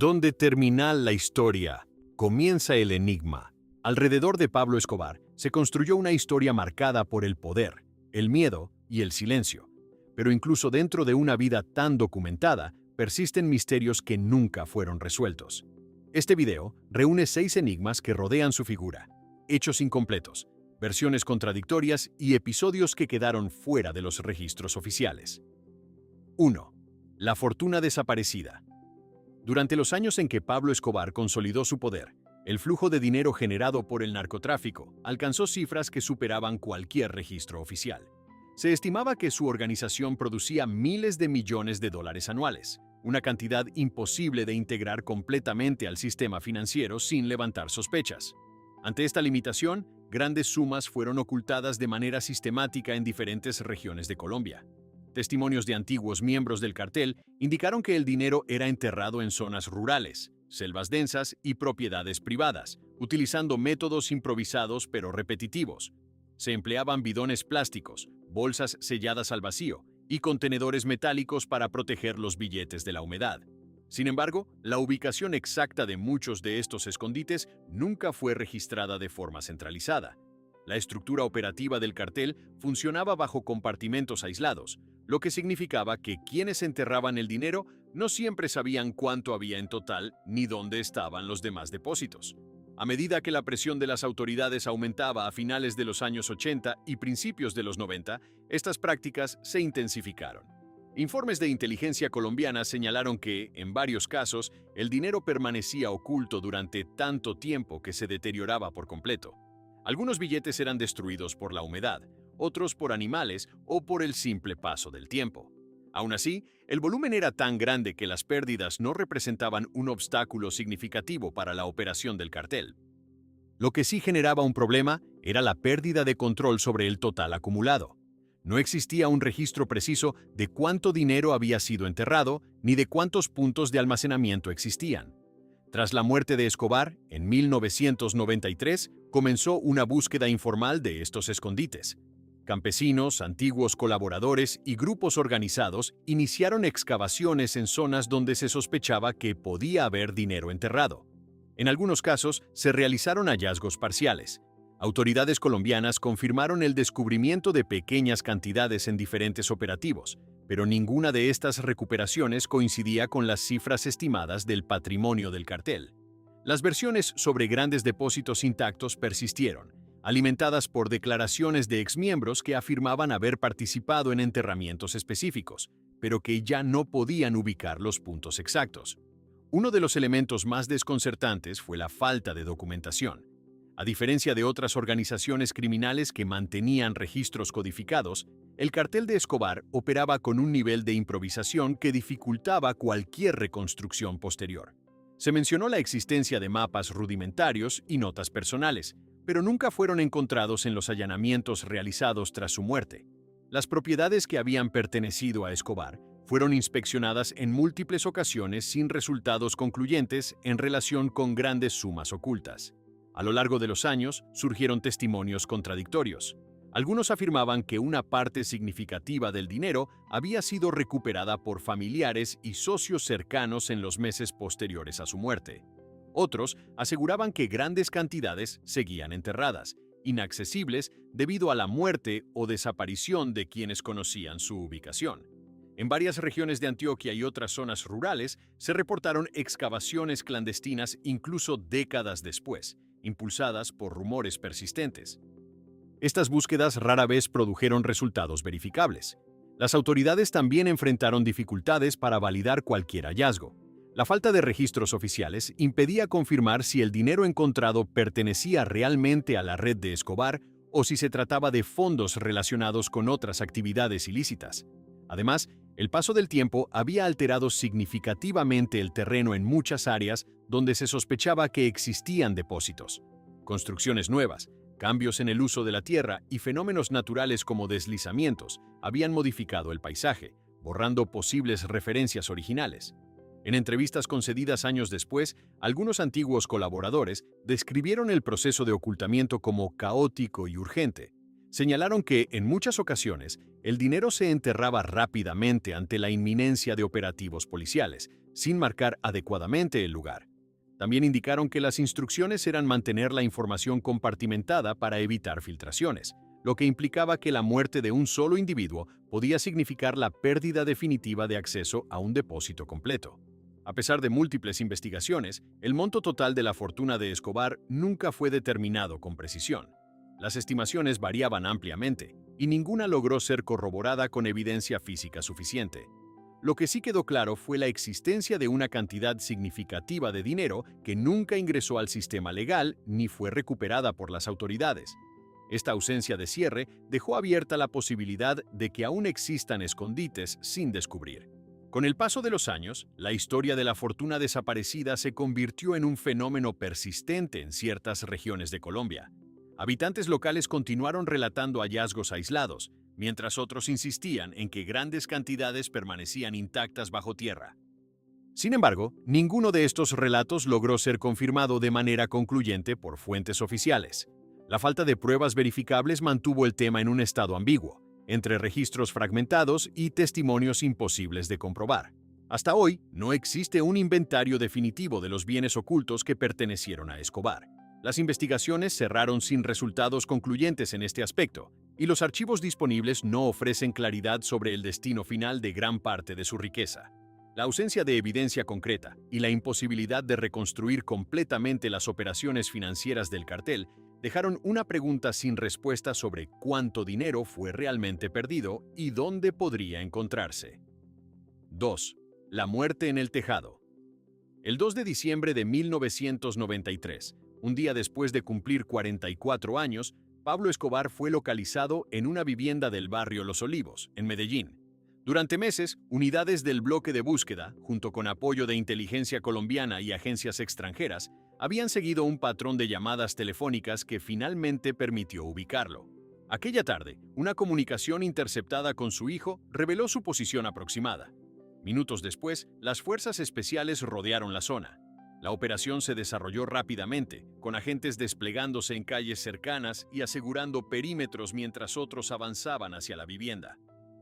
Donde termina la historia, comienza el enigma. Alrededor de Pablo Escobar se construyó una historia marcada por el poder, el miedo y el silencio. Pero incluso dentro de una vida tan documentada, persisten misterios que nunca fueron resueltos. Este video reúne 6 enigmas que rodean su figura, hechos incompletos, versiones contradictorias y episodios que quedaron fuera de los registros oficiales. 1. La fortuna desaparecida. Durante los años en que Pablo Escobar consolidó su poder, el flujo de dinero generado por el narcotráfico alcanzó cifras que superaban cualquier registro oficial. Se estimaba que su organización producía miles de millones de dólares anuales, una cantidad imposible de integrar completamente al sistema financiero sin levantar sospechas. Ante esta limitación, grandes sumas fueron ocultadas de manera sistemática en diferentes regiones de Colombia. Testimonios de antiguos miembros del cartel indicaron que el dinero era enterrado en zonas rurales, selvas densas y propiedades privadas, utilizando métodos improvisados pero repetitivos. Se empleaban bidones plásticos, bolsas selladas al vacío y contenedores metálicos para proteger los billetes de la humedad. Sin embargo, la ubicación exacta de muchos de estos escondites nunca fue registrada de forma centralizada. La estructura operativa del cartel funcionaba bajo compartimentos aislados, lo que significaba que quienes enterraban el dinero no siempre sabían cuánto había en total ni dónde estaban los demás depósitos. A medida que la presión de las autoridades aumentaba a finales de los años 80 y principios de los 90, estas prácticas se intensificaron. Informes de inteligencia colombiana señalaron que, en varios casos, el dinero permanecía oculto durante tanto tiempo que se deterioraba por completo. Algunos billetes eran destruidos por la humedad, otros por animales o por el simple paso del tiempo. Aún así, el volumen era tan grande que las pérdidas no representaban un obstáculo significativo para la operación del cartel. Lo que sí generaba un problema era la pérdida de control sobre el total acumulado. No existía un registro preciso de cuánto dinero había sido enterrado ni de cuántos puntos de almacenamiento existían. Tras la muerte de Escobar, en 1993, comenzó una búsqueda informal de estos escondites. Campesinos, antiguos colaboradores y grupos organizados iniciaron excavaciones en zonas donde se sospechaba que podía haber dinero enterrado. En algunos casos, se realizaron hallazgos parciales. Autoridades colombianas confirmaron el descubrimiento de pequeñas cantidades en diferentes operativos, pero ninguna de estas recuperaciones coincidía con las cifras estimadas del patrimonio del cartel. Las versiones sobre grandes depósitos intactos persistieron, alimentadas por declaraciones de exmiembros que afirmaban haber participado en enterramientos específicos, pero que ya no podían ubicar los puntos exactos. Uno de los elementos más desconcertantes fue la falta de documentación. A diferencia de otras organizaciones criminales que mantenían registros codificados, el cartel de Escobar operaba con un nivel de improvisación que dificultaba cualquier reconstrucción posterior. Se mencionó la existencia de mapas rudimentarios y notas personales, pero nunca fueron encontrados en los allanamientos realizados tras su muerte. Las propiedades que habían pertenecido a Escobar fueron inspeccionadas en múltiples ocasiones sin resultados concluyentes en relación con grandes sumas ocultas. A lo largo de los años, surgieron testimonios contradictorios. Algunos afirmaban que una parte significativa del dinero había sido recuperada por familiares y socios cercanos en los meses posteriores a su muerte. Otros aseguraban que grandes cantidades seguían enterradas, inaccesibles debido a la muerte o desaparición de quienes conocían su ubicación. En varias regiones de Antioquia y otras zonas rurales se reportaron excavaciones clandestinas incluso décadas después, impulsadas por rumores persistentes. Estas búsquedas rara vez produjeron resultados verificables. Las autoridades también enfrentaron dificultades para validar cualquier hallazgo. La falta de registros oficiales impedía confirmar si el dinero encontrado pertenecía realmente a la red de Escobar o si se trataba de fondos relacionados con otras actividades ilícitas. Además, el paso del tiempo había alterado significativamente el terreno en muchas áreas donde se sospechaba que existían depósitos. Construcciones nuevas, cambios en el uso de la tierra y fenómenos naturales como deslizamientos habían modificado el paisaje, borrando posibles referencias originales. En entrevistas concedidas años después, algunos antiguos colaboradores describieron el proceso de ocultamiento como caótico y urgente. Señalaron que, en muchas ocasiones, el dinero se enterraba rápidamente ante la inminencia de operativos policiales, sin marcar adecuadamente el lugar. También indicaron que las instrucciones eran mantener la información compartimentada para evitar filtraciones, lo que implicaba que la muerte de un solo individuo podía significar la pérdida definitiva de acceso a un depósito completo. A pesar de múltiples investigaciones, el monto total de la fortuna de Escobar nunca fue determinado con precisión. Las estimaciones variaban ampliamente, y ninguna logró ser corroborada con evidencia física suficiente. Lo que sí quedó claro fue la existencia de una cantidad significativa de dinero que nunca ingresó al sistema legal ni fue recuperada por las autoridades. Esta ausencia de cierre dejó abierta la posibilidad de que aún existan escondites sin descubrir. Con el paso de los años, la historia de la fortuna desaparecida se convirtió en un fenómeno persistente en ciertas regiones de Colombia. Habitantes locales continuaron relatando hallazgos aislados, mientras otros insistían en que grandes cantidades permanecían intactas bajo tierra. Sin embargo, ninguno de estos relatos logró ser confirmado de manera concluyente por fuentes oficiales. La falta de pruebas verificables mantuvo el tema en un estado ambiguo, entre registros fragmentados y testimonios imposibles de comprobar. Hasta hoy, no existe un inventario definitivo de los bienes ocultos que pertenecieron a Escobar. Las investigaciones cerraron sin resultados concluyentes en este aspecto, y los archivos disponibles no ofrecen claridad sobre el destino final de gran parte de su riqueza. La ausencia de evidencia concreta y la imposibilidad de reconstruir completamente las operaciones financieras del cartel dejaron una pregunta sin respuesta sobre cuánto dinero fue realmente perdido y dónde podría encontrarse. 2. La muerte en el tejado. El 2 de diciembre de 1993, un día después de cumplir 44 años, Pablo Escobar fue localizado en una vivienda del barrio Los Olivos, en Medellín. Durante meses, unidades del bloque de búsqueda, junto con apoyo de inteligencia colombiana y agencias extranjeras, habían seguido un patrón de llamadas telefónicas que finalmente permitió ubicarlo. Aquella tarde, una comunicación interceptada con su hijo reveló su posición aproximada. Minutos después, las fuerzas especiales rodearon la zona. La operación se desarrolló rápidamente, con agentes desplegándose en calles cercanas y asegurando perímetros mientras otros avanzaban hacia la vivienda.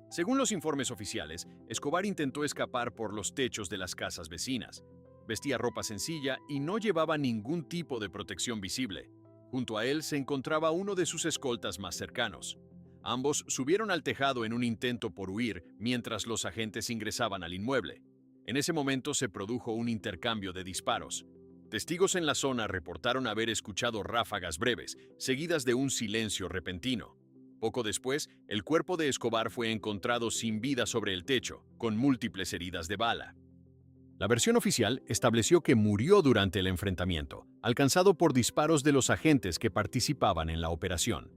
Según los informes oficiales, Escobar intentó escapar por los techos de las casas vecinas. Vestía ropa sencilla y no llevaba ningún tipo de protección visible. Junto a él se encontraba uno de sus escoltas más cercanos. Ambos subieron al tejado en un intento por huir mientras los agentes ingresaban al inmueble. En ese momento se produjo un intercambio de disparos. Testigos en la zona reportaron haber escuchado ráfagas breves, seguidas de un silencio repentino. Poco después, el cuerpo de Escobar fue encontrado sin vida sobre el techo, con múltiples heridas de bala. La versión oficial estableció que murió durante el enfrentamiento, alcanzado por disparos de los agentes que participaban en la operación.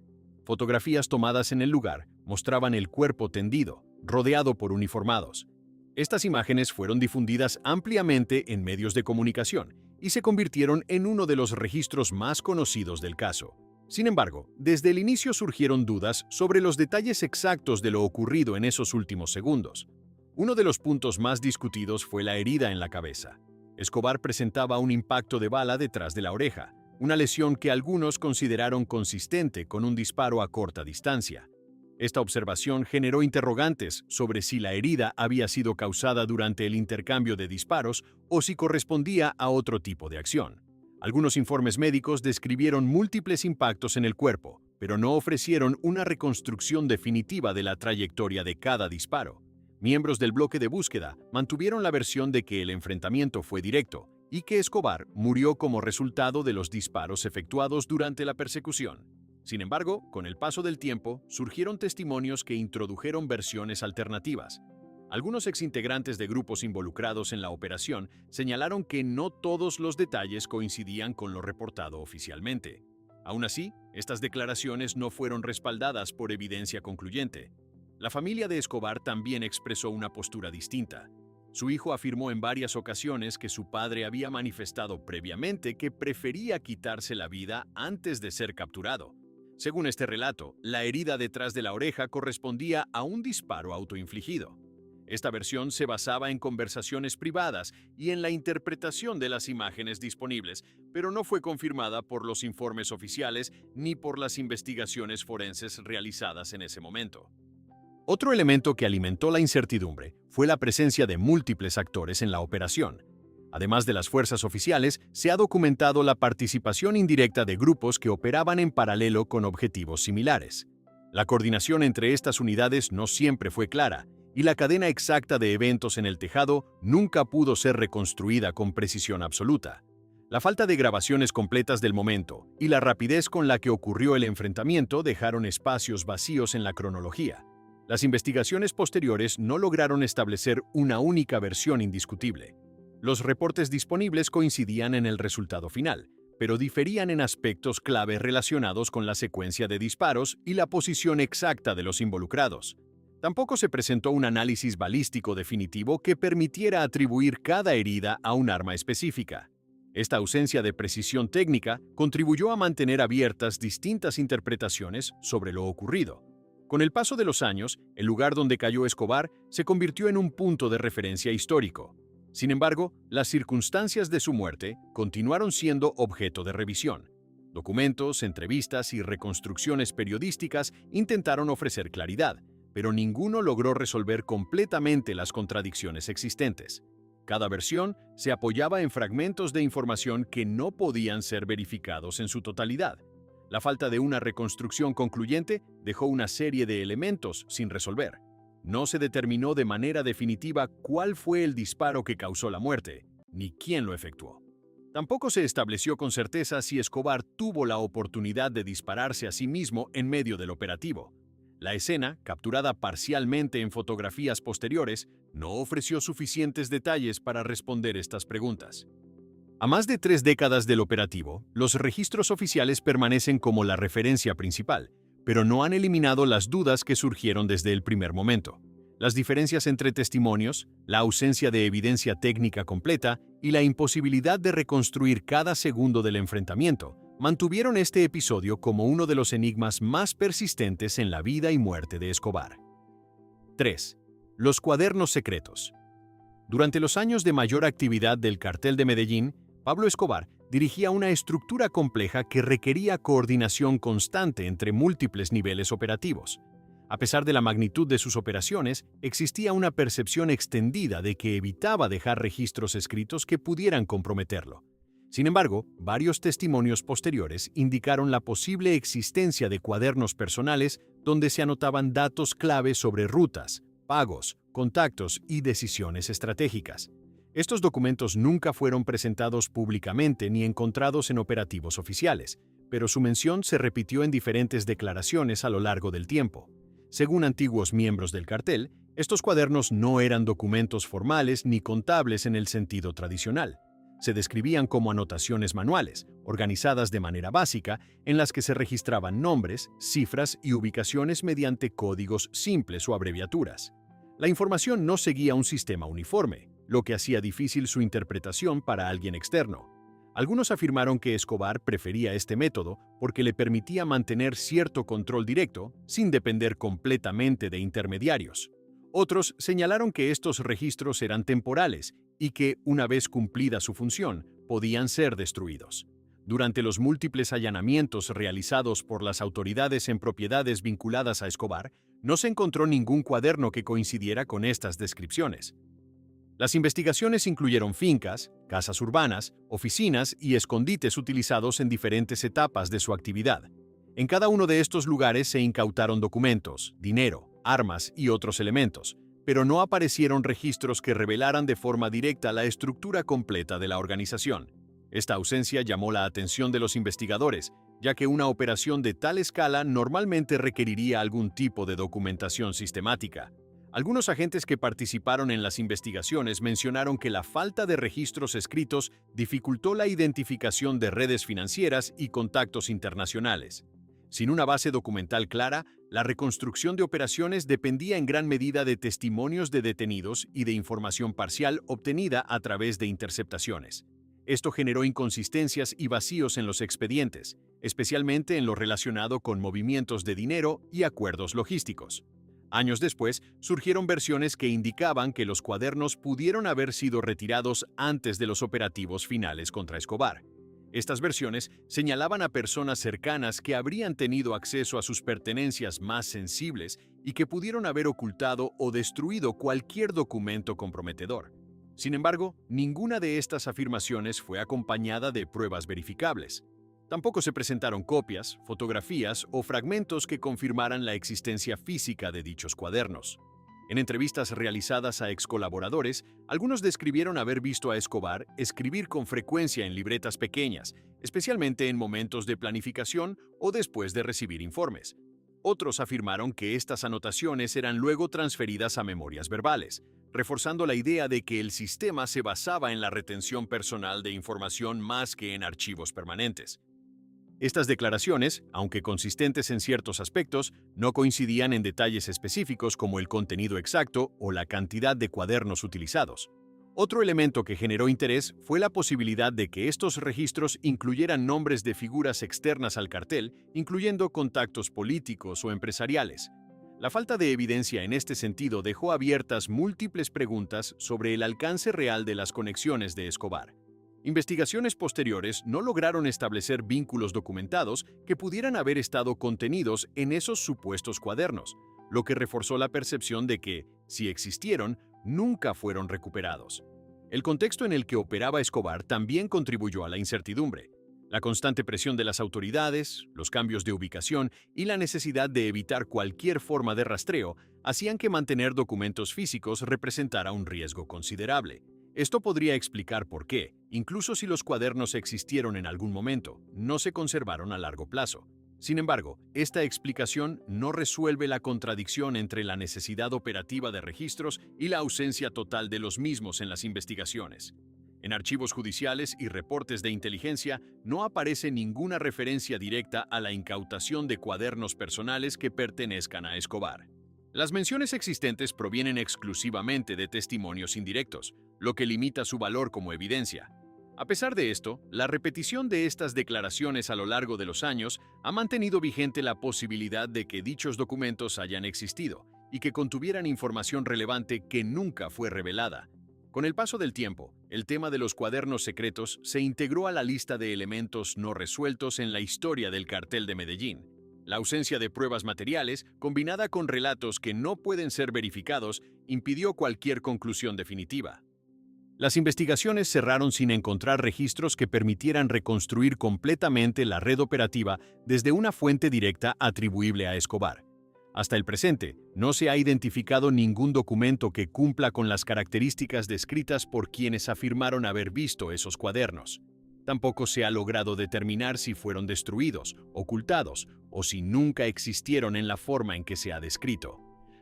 Fotografías tomadas en el lugar mostraban el cuerpo tendido, rodeado por uniformados. Estas imágenes fueron difundidas ampliamente en medios de comunicación y se convirtieron en uno de los registros más conocidos del caso. Sin embargo, desde el inicio surgieron dudas sobre los detalles exactos de lo ocurrido en esos últimos segundos. Uno de los puntos más discutidos fue la herida en la cabeza. Escobar presentaba un impacto de bala detrás de la oreja, una lesión que algunos consideraron consistente con un disparo a corta distancia. Esta observación generó interrogantes sobre si la herida había sido causada durante el intercambio de disparos o si correspondía a otro tipo de acción. Algunos informes médicos describieron múltiples impactos en el cuerpo, pero no ofrecieron una reconstrucción definitiva de la trayectoria de cada disparo. Miembros del bloque de búsqueda mantuvieron la versión de que el enfrentamiento fue directo y que Escobar murió como resultado de los disparos efectuados durante la persecución. Sin embargo, con el paso del tiempo, surgieron testimonios que introdujeron versiones alternativas. Algunos exintegrantes de grupos involucrados en la operación señalaron que no todos los detalles coincidían con lo reportado oficialmente. Aún así, estas declaraciones no fueron respaldadas por evidencia concluyente. La familia de Escobar también expresó una postura distinta. Su hijo afirmó en varias ocasiones que su padre había manifestado previamente que prefería quitarse la vida antes de ser capturado. Según este relato, la herida detrás de la oreja correspondía a un disparo autoinfligido. Esta versión se basaba en conversaciones privadas y en la interpretación de las imágenes disponibles, pero no fue confirmada por los informes oficiales ni por las investigaciones forenses realizadas en ese momento. Otro elemento que alimentó la incertidumbre fue la presencia de múltiples actores en la operación. Además de las fuerzas oficiales, se ha documentado la participación indirecta de grupos que operaban en paralelo con objetivos similares. La coordinación entre estas unidades no siempre fue clara, y la cadena exacta de eventos en el tejado nunca pudo ser reconstruida con precisión absoluta. La falta de grabaciones completas del momento y la rapidez con la que ocurrió el enfrentamiento dejaron espacios vacíos en la cronología. Las investigaciones posteriores no lograron establecer una única versión indiscutible. Los reportes disponibles coincidían en el resultado final, pero diferían en aspectos clave relacionados con la secuencia de disparos y la posición exacta de los involucrados. Tampoco se presentó un análisis balístico definitivo que permitiera atribuir cada herida a un arma específica. Esta ausencia de precisión técnica contribuyó a mantener abiertas distintas interpretaciones sobre lo ocurrido. Con el paso de los años, el lugar donde cayó Escobar se convirtió en un punto de referencia histórico. Sin embargo, las circunstancias de su muerte continuaron siendo objeto de revisión. Documentos, entrevistas y reconstrucciones periodísticas intentaron ofrecer claridad, pero ninguno logró resolver completamente las contradicciones existentes. Cada versión se apoyaba en fragmentos de información que no podían ser verificados en su totalidad. La falta de una reconstrucción concluyente dejó una serie de elementos sin resolver. No se determinó de manera definitiva cuál fue el disparo que causó la muerte, ni quién lo efectuó. Tampoco se estableció con certeza si Escobar tuvo la oportunidad de dispararse a sí mismo en medio del operativo. La escena, capturada parcialmente en fotografías posteriores, no ofreció suficientes detalles para responder estas preguntas. A más de 3 décadas del operativo, los registros oficiales permanecen como la referencia principal, pero no han eliminado las dudas que surgieron desde el primer momento. Las diferencias entre testimonios, la ausencia de evidencia técnica completa y la imposibilidad de reconstruir cada segundo del enfrentamiento mantuvieron este episodio como uno de los enigmas más persistentes en la vida y muerte de Escobar. 3. Los cuadernos secretos. Durante los años de mayor actividad del Cartel de Medellín, Pablo Escobar dirigía una estructura compleja que requería coordinación constante entre múltiples niveles operativos. A pesar de la magnitud de sus operaciones, existía una percepción extendida de que evitaba dejar registros escritos que pudieran comprometerlo. Sin embargo, varios testimonios posteriores indicaron la posible existencia de cuadernos personales donde se anotaban datos clave sobre rutas, pagos, contactos y decisiones estratégicas. Estos documentos nunca fueron presentados públicamente ni encontrados en operativos oficiales, pero su mención se repitió en diferentes declaraciones a lo largo del tiempo. Según antiguos miembros del cartel, estos cuadernos no eran documentos formales ni contables en el sentido tradicional. Se describían como anotaciones manuales, organizadas de manera básica, en las que se registraban nombres, cifras y ubicaciones mediante códigos simples o abreviaturas. La información no seguía un sistema uniforme, lo que hacía difícil su interpretación para alguien externo. Algunos afirmaron que Escobar prefería este método porque le permitía mantener cierto control directo sin depender completamente de intermediarios. Otros señalaron que estos registros eran temporales y que, una vez cumplida su función, podían ser destruidos. Durante los múltiples allanamientos realizados por las autoridades en propiedades vinculadas a Escobar, no se encontró ningún cuaderno que coincidiera con estas descripciones. Las investigaciones incluyeron fincas, casas urbanas, oficinas y escondites utilizados en diferentes etapas de su actividad. En cada uno de estos lugares se incautaron documentos, dinero, armas y otros elementos, pero no aparecieron registros que revelaran de forma directa la estructura completa de la organización. Esta ausencia llamó la atención de los investigadores, ya que una operación de tal escala normalmente requeriría algún tipo de documentación sistemática. Algunos agentes que participaron en las investigaciones mencionaron que la falta de registros escritos dificultó la identificación de redes financieras y contactos internacionales. Sin una base documental clara, la reconstrucción de operaciones dependía en gran medida de testimonios de detenidos y de información parcial obtenida a través de interceptaciones. Esto generó inconsistencias y vacíos en los expedientes, especialmente en lo relacionado con movimientos de dinero y acuerdos logísticos. Años después, surgieron versiones que indicaban que los cuadernos pudieron haber sido retirados antes de los operativos finales contra Escobar. Estas versiones señalaban a personas cercanas que habrían tenido acceso a sus pertenencias más sensibles y que pudieron haber ocultado o destruido cualquier documento comprometedor. Sin embargo, ninguna de estas afirmaciones fue acompañada de pruebas verificables. Tampoco se presentaron copias, fotografías o fragmentos que confirmaran la existencia física de dichos cuadernos. En entrevistas realizadas a excolaboradores, algunos describieron haber visto a Escobar escribir con frecuencia en libretas pequeñas, especialmente en momentos de planificación o después de recibir informes. Otros afirmaron que estas anotaciones eran luego transferidas a memorias verbales, reforzando la idea de que el sistema se basaba en la retención personal de información más que en archivos permanentes. Estas declaraciones, aunque consistentes en ciertos aspectos, no coincidían en detalles específicos como el contenido exacto o la cantidad de cuadernos utilizados. Otro elemento que generó interés fue la posibilidad de que estos registros incluyeran nombres de figuras externas al cartel, incluyendo contactos políticos o empresariales. La falta de evidencia en este sentido dejó abiertas múltiples preguntas sobre el alcance real de las conexiones de Escobar. Investigaciones posteriores no lograron establecer vínculos documentados que pudieran haber estado contenidos en esos supuestos cuadernos, lo que reforzó la percepción de que, si existieron, nunca fueron recuperados. El contexto en el que operaba Escobar también contribuyó a la incertidumbre. La constante presión de las autoridades, los cambios de ubicación y la necesidad de evitar cualquier forma de rastreo hacían que mantener documentos físicos representara un riesgo considerable. Esto podría explicar por qué, incluso si los cuadernos existieron en algún momento, no se conservaron a largo plazo. Sin embargo, esta explicación no resuelve la contradicción entre la necesidad operativa de registros y la ausencia total de los mismos en las investigaciones. En archivos judiciales y reportes de inteligencia no aparece ninguna referencia directa a la incautación de cuadernos personales que pertenezcan a Escobar. Las menciones existentes provienen exclusivamente de testimonios indirectos, lo que limita su valor como evidencia. A pesar de esto, la repetición de estas declaraciones a lo largo de los años ha mantenido vigente la posibilidad de que dichos documentos hayan existido y que contuvieran información relevante que nunca fue revelada. Con el paso del tiempo, el tema de los cuadernos secretos se integró a la lista de elementos no resueltos en la historia del Cartel de Medellín. La ausencia de pruebas materiales, combinada con relatos que no pueden ser verificados, impidió cualquier conclusión definitiva. Las investigaciones cerraron sin encontrar registros que permitieran reconstruir completamente la red operativa desde una fuente directa atribuible a Escobar. Hasta el presente, no se ha identificado ningún documento que cumpla con las características descritas por quienes afirmaron haber visto esos cuadernos. Tampoco se ha logrado determinar si fueron destruidos, ocultados o si nunca existieron en la forma en que se ha descrito.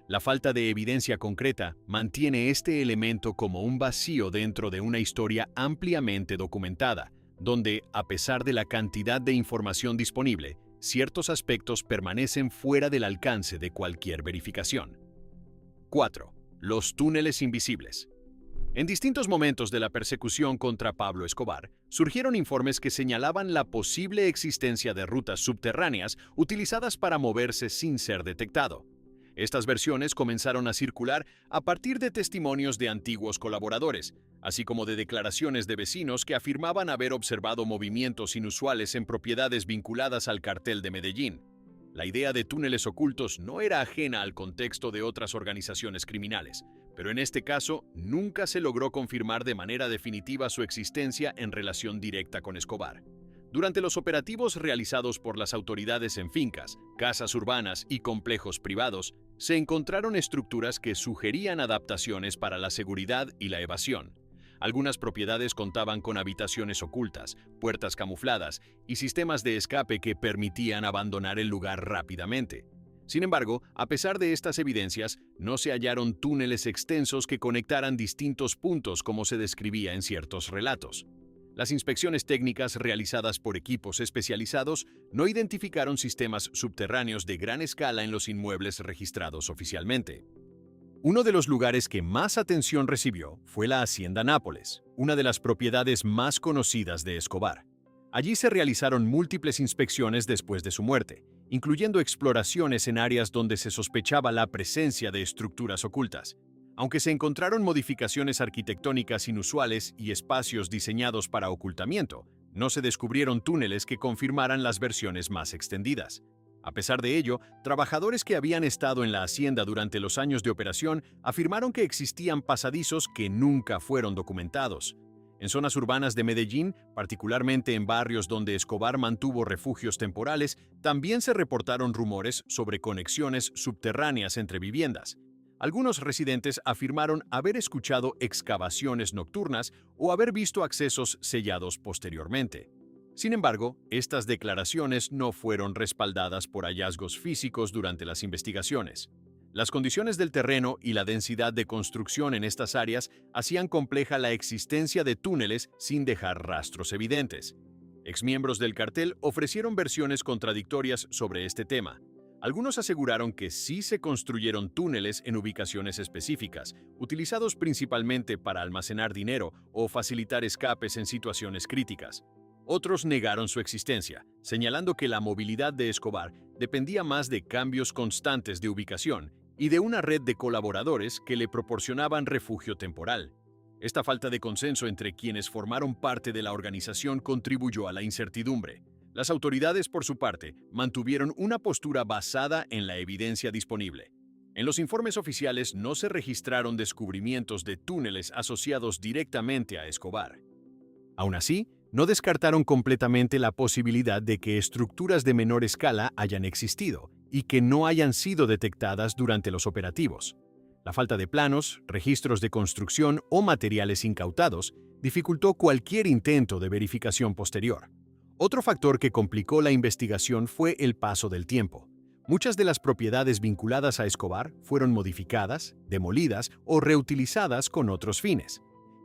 La falta de evidencia concreta mantiene este elemento como un vacío dentro de una historia ampliamente documentada, donde, a pesar de la cantidad de información disponible, ciertos aspectos permanecen fuera del alcance de cualquier verificación. 4. Los túneles invisibles. En distintos momentos de la persecución contra Pablo Escobar, surgieron informes que señalaban la posible existencia de rutas subterráneas utilizadas para moverse sin ser detectado. Estas versiones comenzaron a circular a partir de testimonios de antiguos colaboradores, así como de declaraciones de vecinos que afirmaban haber observado movimientos inusuales en propiedades vinculadas al Cartel de Medellín. La idea de túneles ocultos no era ajena al contexto de otras organizaciones criminales, pero en este caso nunca se logró confirmar de manera definitiva su existencia en relación directa con Escobar. Durante los operativos realizados por las autoridades en fincas, casas urbanas y complejos privados, se encontraron estructuras que sugerían adaptaciones para la seguridad y la evasión. Algunas propiedades contaban con habitaciones ocultas, puertas camufladas y sistemas de escape que permitían abandonar el lugar rápidamente. Sin embargo, a pesar de estas evidencias, no se hallaron túneles extensos que conectaran distintos puntos como se describía en ciertos relatos. Las inspecciones técnicas realizadas por equipos especializados no identificaron sistemas subterráneos de gran escala en los inmuebles registrados oficialmente. Uno de los lugares que más atención recibió fue la Hacienda Nápoles, una de las propiedades más conocidas de Escobar. Allí se realizaron múltiples inspecciones después de su muerte, incluyendo exploraciones en áreas donde se sospechaba la presencia de estructuras ocultas. Aunque se encontraron modificaciones arquitectónicas inusuales y espacios diseñados para ocultamiento, no se descubrieron túneles que confirmaran las versiones más extendidas. A pesar de ello, trabajadores que habían estado en la hacienda durante los años de operación afirmaron que existían pasadizos que nunca fueron documentados. En zonas urbanas de Medellín, particularmente en barrios donde Escobar mantuvo refugios temporales, también se reportaron rumores sobre conexiones subterráneas entre viviendas. Algunos residentes afirmaron haber escuchado excavaciones nocturnas o haber visto accesos sellados posteriormente. Sin embargo, estas declaraciones no fueron respaldadas por hallazgos físicos durante las investigaciones. Las condiciones del terreno y la densidad de construcción en estas áreas hacían compleja la existencia de túneles sin dejar rastros evidentes. Exmiembros del cartel ofrecieron versiones contradictorias sobre este tema. Algunos aseguraron que sí se construyeron túneles en ubicaciones específicas, utilizados principalmente para almacenar dinero o facilitar escapes en situaciones críticas. Otros negaron su existencia, señalando que la movilidad de Escobar dependía más de cambios constantes de ubicación y de una red de colaboradores que le proporcionaban refugio temporal. Esta falta de consenso entre quienes formaron parte de la organización contribuyó a la incertidumbre. Las autoridades, por su parte, mantuvieron una postura basada en la evidencia disponible. En los informes oficiales no se registraron descubrimientos de túneles asociados directamente a Escobar. Aún así, no descartaron completamente la posibilidad de que estructuras de menor escala hayan existido y que no hayan sido detectadas durante los operativos. La falta de planos, registros de construcción o materiales incautados dificultó cualquier intento de verificación posterior. Otro factor que complicó la investigación fue el paso del tiempo. Muchas de las propiedades vinculadas a Escobar fueron modificadas, demolidas o reutilizadas con otros fines.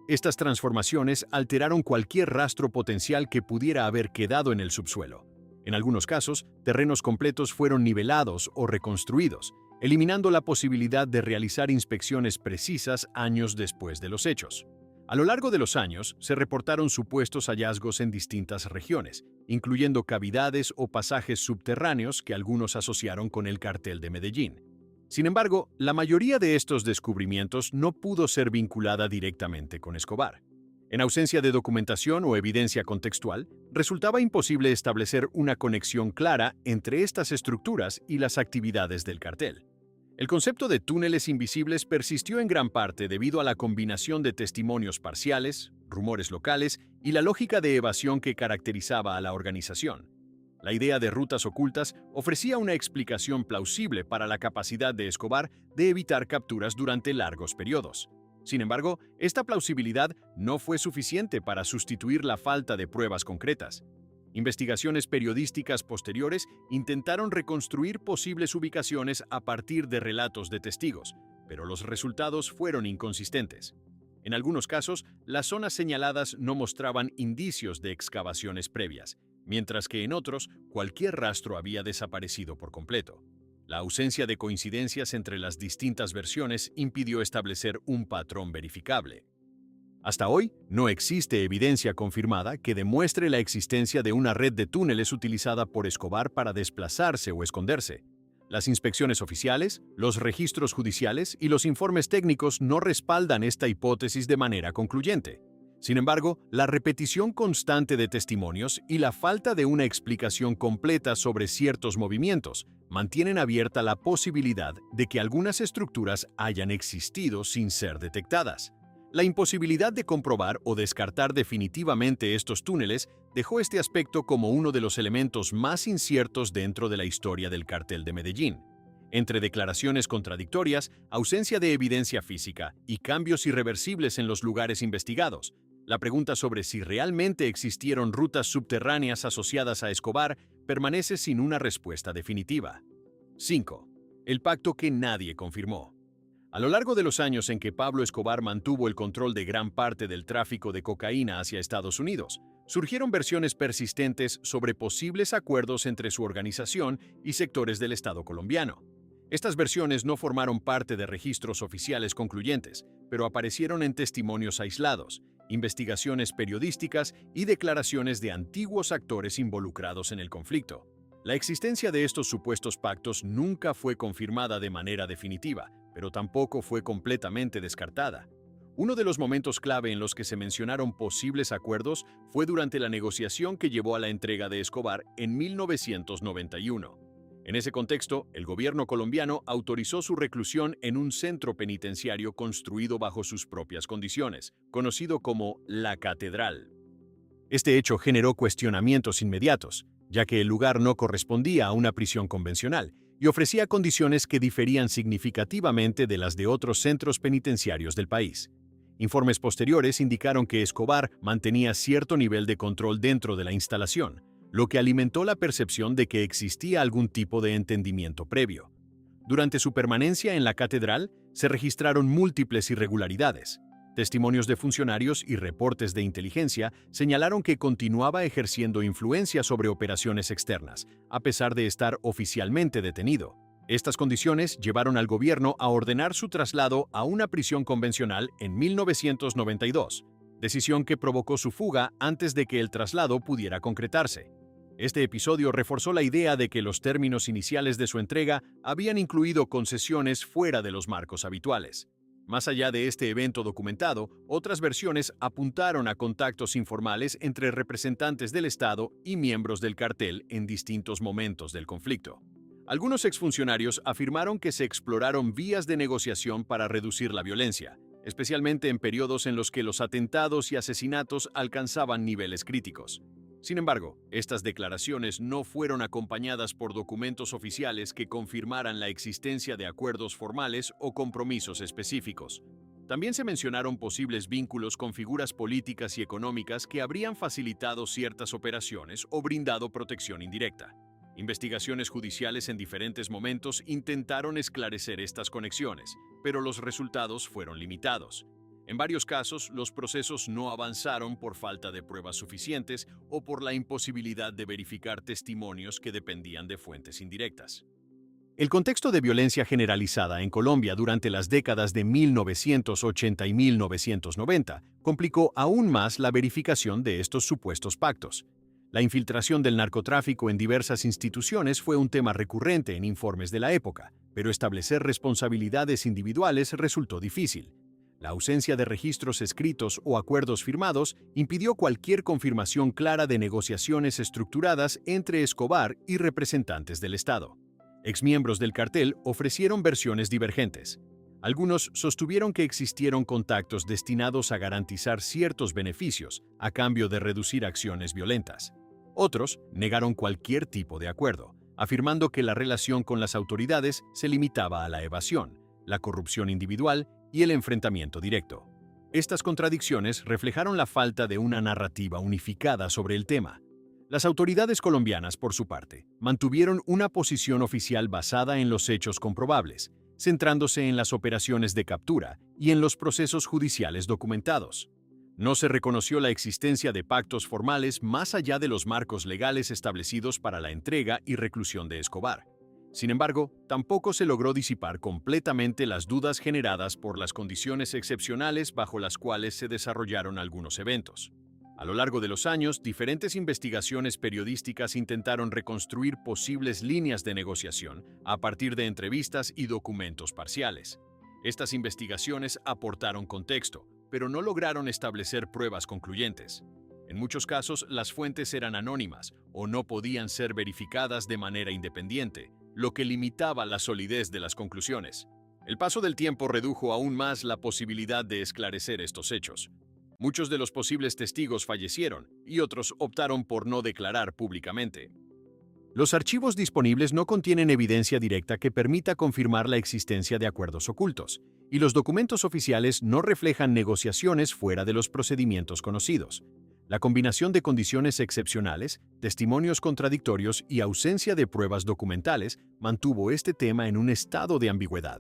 Estas transformaciones alteraron cualquier rastro potencial que pudiera haber quedado en el subsuelo. En algunos casos, terrenos completos fueron nivelados o reconstruidos, eliminando la posibilidad de realizar inspecciones precisas años después de los hechos. A lo largo de los años, se reportaron supuestos hallazgos en distintas regiones, incluyendo cavidades o pasajes subterráneos que algunos asociaron con el cartel de Medellín. Sin embargo, la mayoría de estos descubrimientos no pudo ser vinculada directamente con Escobar. En ausencia de documentación o evidencia contextual, resultaba imposible establecer una conexión clara entre estas estructuras y las actividades del cartel. El concepto de túneles invisibles persistió en gran parte debido a la combinación de testimonios parciales, rumores locales y la lógica de evasión que caracterizaba a la organización. La idea de rutas ocultas ofrecía una explicación plausible para la capacidad de Escobar de evitar capturas durante largos periodos. Sin embargo, esta plausibilidad no fue suficiente para sustituir la falta de pruebas concretas. Investigaciones periodísticas posteriores intentaron reconstruir posibles ubicaciones a partir de relatos de testigos, pero los resultados fueron inconsistentes. En algunos casos, las zonas señaladas no mostraban indicios de excavaciones previas, mientras que en otros, cualquier rastro había desaparecido por completo. La ausencia de coincidencias entre las distintas versiones impidió establecer un patrón verificable. Hasta hoy, no existe evidencia confirmada que demuestre la existencia de una red de túneles utilizada por Escobar para desplazarse o esconderse. Las inspecciones oficiales, los registros judiciales y los informes técnicos no respaldan esta hipótesis de manera concluyente. Sin embargo, la repetición constante de testimonios y la falta de una explicación completa sobre ciertos movimientos mantienen abierta la posibilidad de que algunas estructuras hayan existido sin ser detectadas. La imposibilidad de comprobar o descartar definitivamente estos túneles dejó este aspecto como uno de los elementos más inciertos dentro de la historia del cartel de Medellín. Entre declaraciones contradictorias, ausencia de evidencia física y cambios irreversibles en los lugares investigados, la pregunta sobre si realmente existieron rutas subterráneas asociadas a Escobar permanece sin una respuesta definitiva. 5. El pacto que nadie confirmó. A lo largo de los años en que Pablo Escobar mantuvo el control de gran parte del tráfico de cocaína hacia Estados Unidos, surgieron versiones persistentes sobre posibles acuerdos entre su organización y sectores del Estado colombiano. Estas versiones no formaron parte de registros oficiales concluyentes, pero aparecieron en testimonios aislados, investigaciones periodísticas y declaraciones de antiguos actores involucrados en el conflicto. La existencia de estos supuestos pactos nunca fue confirmada de manera definitiva, pero tampoco fue completamente descartada. Uno de los momentos clave en los que se mencionaron posibles acuerdos fue durante la negociación que llevó a la entrega de Escobar en 1991. En ese contexto, el gobierno colombiano autorizó su reclusión en un centro penitenciario construido bajo sus propias condiciones, conocido como La Catedral. Este hecho generó cuestionamientos inmediatos, ya que el lugar no correspondía a una prisión convencional y ofrecía condiciones que diferían significativamente de las de otros centros penitenciarios del país. Informes posteriores indicaron que Escobar mantenía cierto nivel de control dentro de la instalación, lo que alimentó la percepción de que existía algún tipo de entendimiento previo. Durante su permanencia en la catedral, se registraron múltiples irregularidades. Testimonios de funcionarios y reportes de inteligencia señalaron que continuaba ejerciendo influencia sobre operaciones externas, a pesar de estar oficialmente detenido. Estas condiciones llevaron al gobierno a ordenar su traslado a una prisión convencional en 1992, decisión que provocó su fuga antes de que el traslado pudiera concretarse. Este episodio reforzó la idea de que los términos iniciales de su entrega habían incluido concesiones fuera de los marcos habituales. Más allá de este evento documentado, otras versiones apuntaron a contactos informales entre representantes del Estado y miembros del cartel en distintos momentos del conflicto. Algunos exfuncionarios afirmaron que se exploraron vías de negociación para reducir la violencia, especialmente en periodos en los que los atentados y asesinatos alcanzaban niveles críticos. Sin embargo, estas declaraciones no fueron acompañadas por documentos oficiales que confirmaran la existencia de acuerdos formales o compromisos específicos. También se mencionaron posibles vínculos con figuras políticas y económicas que habrían facilitado ciertas operaciones o brindado protección indirecta. Investigaciones judiciales en diferentes momentos intentaron esclarecer estas conexiones, pero los resultados fueron limitados. En varios casos, los procesos no avanzaron por falta de pruebas suficientes o por la imposibilidad de verificar testimonios que dependían de fuentes indirectas. El contexto de violencia generalizada en Colombia durante las décadas de 1980 y 1990 complicó aún más la verificación de estos supuestos pactos. La infiltración del narcotráfico en diversas instituciones fue un tema recurrente en informes de la época, pero establecer responsabilidades individuales resultó difícil. La ausencia de registros escritos o acuerdos firmados impidió cualquier confirmación clara de negociaciones estructuradas entre Escobar y representantes del Estado. Exmiembros del cartel ofrecieron versiones divergentes. Algunos sostuvieron que existieron contactos destinados a garantizar ciertos beneficios a cambio de reducir acciones violentas. Otros negaron cualquier tipo de acuerdo, afirmando que la relación con las autoridades se limitaba a la evasión, la corrupción individual y el enfrentamiento directo. Estas contradicciones reflejaron la falta de una narrativa unificada sobre el tema. Las autoridades colombianas, por su parte, mantuvieron una posición oficial basada en los hechos comprobables, centrándose en las operaciones de captura y en los procesos judiciales documentados. No se reconoció la existencia de pactos formales más allá de los marcos legales establecidos para la entrega y reclusión de Escobar. Sin embargo, tampoco se logró disipar completamente las dudas generadas por las condiciones excepcionales bajo las cuales se desarrollaron algunos eventos. A lo largo de los años, diferentes investigaciones periodísticas intentaron reconstruir posibles líneas de negociación a partir de entrevistas y documentos parciales. Estas investigaciones aportaron contexto, pero no lograron establecer pruebas concluyentes. En muchos casos, las fuentes eran anónimas o no podían ser verificadas de manera independiente, lo que limitaba la solidez de las conclusiones. El paso del tiempo redujo aún más la posibilidad de esclarecer estos hechos. Muchos de los posibles testigos fallecieron y otros optaron por no declarar públicamente. Los archivos disponibles no contienen evidencia directa que permita confirmar la existencia de acuerdos ocultos, y los documentos oficiales no reflejan negociaciones fuera de los procedimientos conocidos. La combinación de condiciones excepcionales, testimonios contradictorios y ausencia de pruebas documentales mantuvo este tema en un estado de ambigüedad.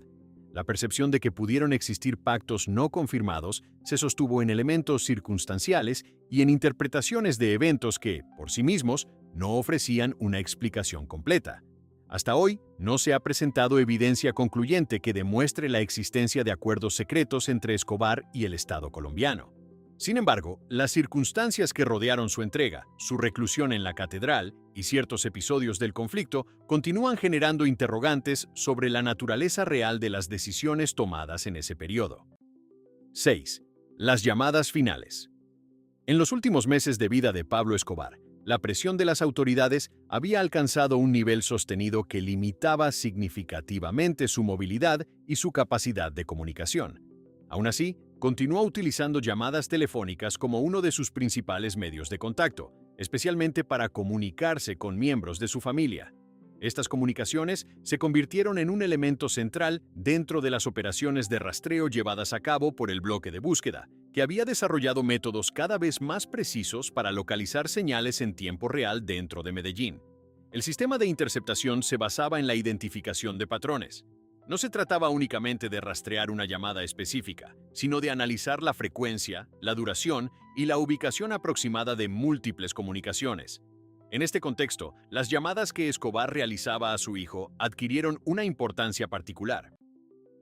La percepción de que pudieron existir pactos no confirmados se sostuvo en elementos circunstanciales y en interpretaciones de eventos que, por sí mismos, no ofrecían una explicación completa. Hasta hoy, no se ha presentado evidencia concluyente que demuestre la existencia de acuerdos secretos entre Escobar y el Estado colombiano. Sin embargo, las circunstancias que rodearon su entrega, su reclusión en la catedral y ciertos episodios del conflicto continúan generando interrogantes sobre la naturaleza real de las decisiones tomadas en ese periodo. 6. Las llamadas finales. En los últimos meses de vida de Pablo Escobar, la presión de las autoridades había alcanzado un nivel sostenido que limitaba significativamente su movilidad y su capacidad de comunicación. Aún así, continuó utilizando llamadas telefónicas como uno de sus principales medios de contacto, especialmente para comunicarse con miembros de su familia. Estas comunicaciones se convirtieron en un elemento central dentro de las operaciones de rastreo llevadas a cabo por el bloque de búsqueda, que había desarrollado métodos cada vez más precisos para localizar señales en tiempo real dentro de Medellín. El sistema de interceptación se basaba en la identificación de patrones. No se trataba únicamente de rastrear una llamada específica, sino de analizar la frecuencia, la duración y la ubicación aproximada de múltiples comunicaciones. En este contexto, las llamadas que Escobar realizaba a su hijo adquirieron una importancia particular.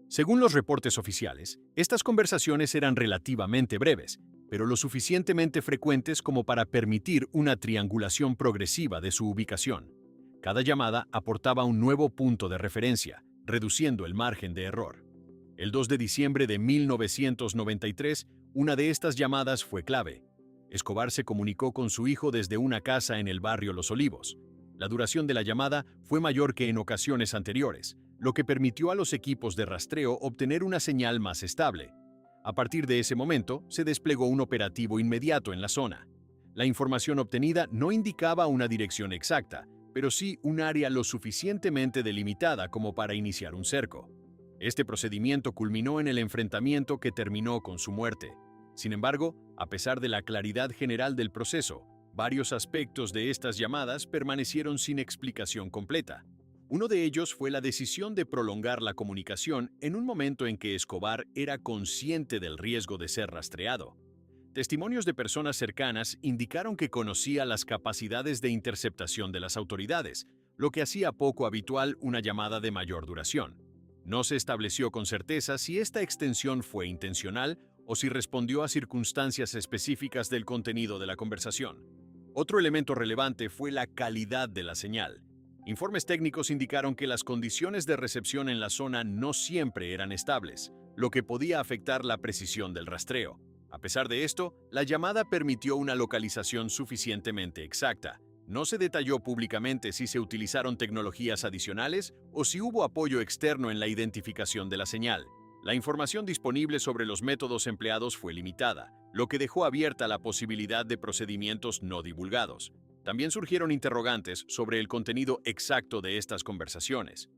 Según los reportes oficiales, estas conversaciones eran relativamente breves, pero lo suficientemente frecuentes como para permitir una triangulación progresiva de su ubicación. Cada llamada aportaba un nuevo punto de referencia, reduciendo el margen de error. El 2 de diciembre de 1993, una de estas llamadas fue clave. Escobar se comunicó con su hijo desde una casa en el barrio Los Olivos. La duración de la llamada fue mayor que en ocasiones anteriores, lo que permitió a los equipos de rastreo obtener una señal más estable. A partir de ese momento, se desplegó un operativo inmediato en la zona. La información obtenida no indicaba una dirección exacta, pero sí un área lo suficientemente delimitada como para iniciar un cerco. Este procedimiento culminó en el enfrentamiento que terminó con su muerte. Sin embargo, a pesar de la claridad general del proceso, varios aspectos de estas llamadas permanecieron sin explicación completa. Uno de ellos fue la decisión de prolongar la comunicación en un momento en que Escobar era consciente del riesgo de ser rastreado. Testimonios de personas cercanas indicaron que conocía las capacidades de interceptación de las autoridades, lo que hacía poco habitual una llamada de mayor duración. No se estableció con certeza si esta extensión fue intencional o si respondió a circunstancias específicas del contenido de la conversación. Otro elemento relevante fue la calidad de la señal. Informes técnicos indicaron que las condiciones de recepción en la zona no siempre eran estables, lo que podía afectar la precisión del rastreo. A pesar de esto, la llamada permitió una localización suficientemente exacta. No se detalló públicamente si se utilizaron tecnologías adicionales o si hubo apoyo externo en la identificación de la señal. La información disponible sobre los métodos empleados fue limitada, lo que dejó abierta la posibilidad de procedimientos no divulgados. También surgieron interrogantes sobre el contenido exacto de estas conversaciones.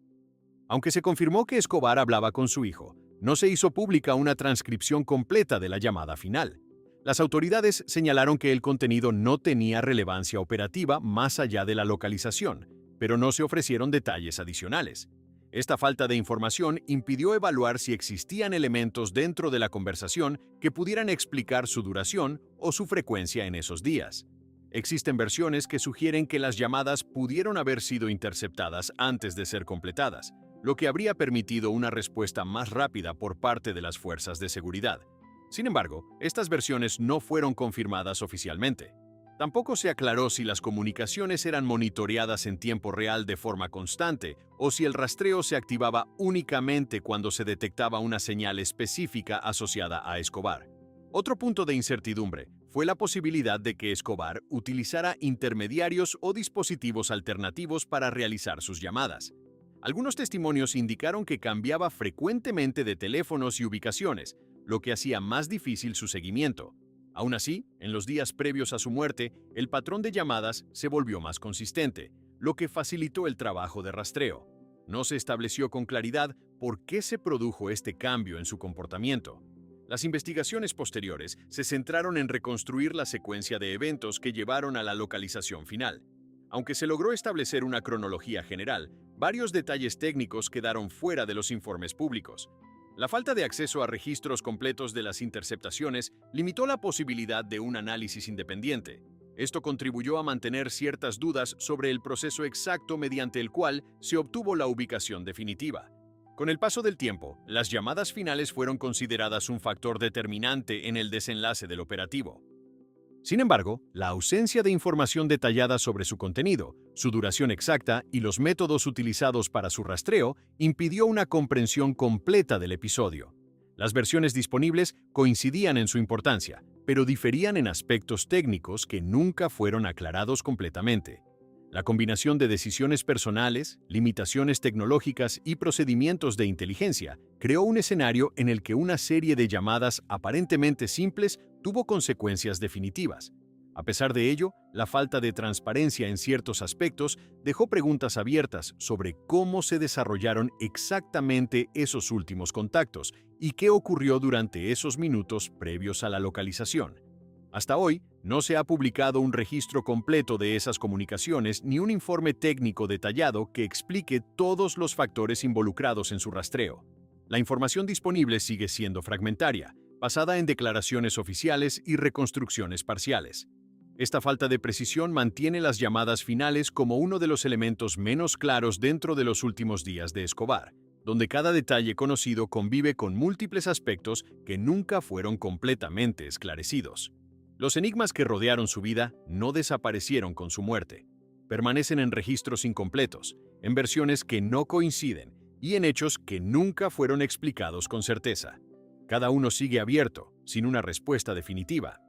Aunque se confirmó que Escobar hablaba con su hijo, no se hizo pública una transcripción completa de la llamada final. Las autoridades señalaron que el contenido no tenía relevancia operativa más allá de la localización, pero no se ofrecieron detalles adicionales. Esta falta de información impidió evaluar si existían elementos dentro de la conversación que pudieran explicar su duración o su frecuencia en esos días. Existen versiones que sugieren que las llamadas pudieron haber sido interceptadas antes de ser completadas, lo que habría permitido una respuesta más rápida por parte de las fuerzas de seguridad. Sin embargo, estas versiones no fueron confirmadas oficialmente. Tampoco se aclaró si las comunicaciones eran monitoreadas en tiempo real de forma constante o si el rastreo se activaba únicamente cuando se detectaba una señal específica asociada a Escobar. Otro punto de incertidumbre fue la posibilidad de que Escobar utilizara intermediarios o dispositivos alternativos para realizar sus llamadas. Algunos testimonios indicaron que cambiaba frecuentemente de teléfonos y ubicaciones, lo que hacía más difícil su seguimiento. Aún así, en los días previos a su muerte, el patrón de llamadas se volvió más consistente, lo que facilitó el trabajo de rastreo. No se estableció con claridad por qué se produjo este cambio en su comportamiento. Las investigaciones posteriores se centraron en reconstruir la secuencia de eventos que llevaron a la localización final. Aunque se logró establecer una cronología general, varios detalles técnicos quedaron fuera de los informes públicos. La falta de acceso a registros completos de las interceptaciones limitó la posibilidad de un análisis independiente. Esto contribuyó a mantener ciertas dudas sobre el proceso exacto mediante el cual se obtuvo la ubicación definitiva. Con el paso del tiempo, las llamadas finales fueron consideradas un factor determinante en el desenlace del operativo. Sin embargo, la ausencia de información detallada sobre su contenido, su duración exacta y los métodos utilizados para su rastreo impidió una comprensión completa del episodio. Las versiones disponibles coincidían en su importancia, pero diferían en aspectos técnicos que nunca fueron aclarados completamente. La combinación de decisiones personales, limitaciones tecnológicas y procedimientos de inteligencia creó un escenario en el que una serie de llamadas aparentemente simples tuvo consecuencias definitivas. A pesar de ello, la falta de transparencia en ciertos aspectos dejó preguntas abiertas sobre cómo se desarrollaron exactamente esos últimos contactos y qué ocurrió durante esos minutos previos a la localización. Hasta hoy, no se ha publicado un registro completo de esas comunicaciones ni un informe técnico detallado que explique todos los factores involucrados en su rastreo. La información disponible sigue siendo fragmentaria, basada en declaraciones oficiales y reconstrucciones parciales. Esta falta de precisión mantiene las llamadas finales como uno de los elementos menos claros dentro de los últimos días de Escobar, donde cada detalle conocido convive con múltiples aspectos que nunca fueron completamente esclarecidos. Los enigmas que rodearon su vida no desaparecieron con su muerte. Permanecen en registros incompletos, en versiones que no coinciden y en hechos que nunca fueron explicados con certeza. Cada uno sigue abierto, sin una respuesta definitiva.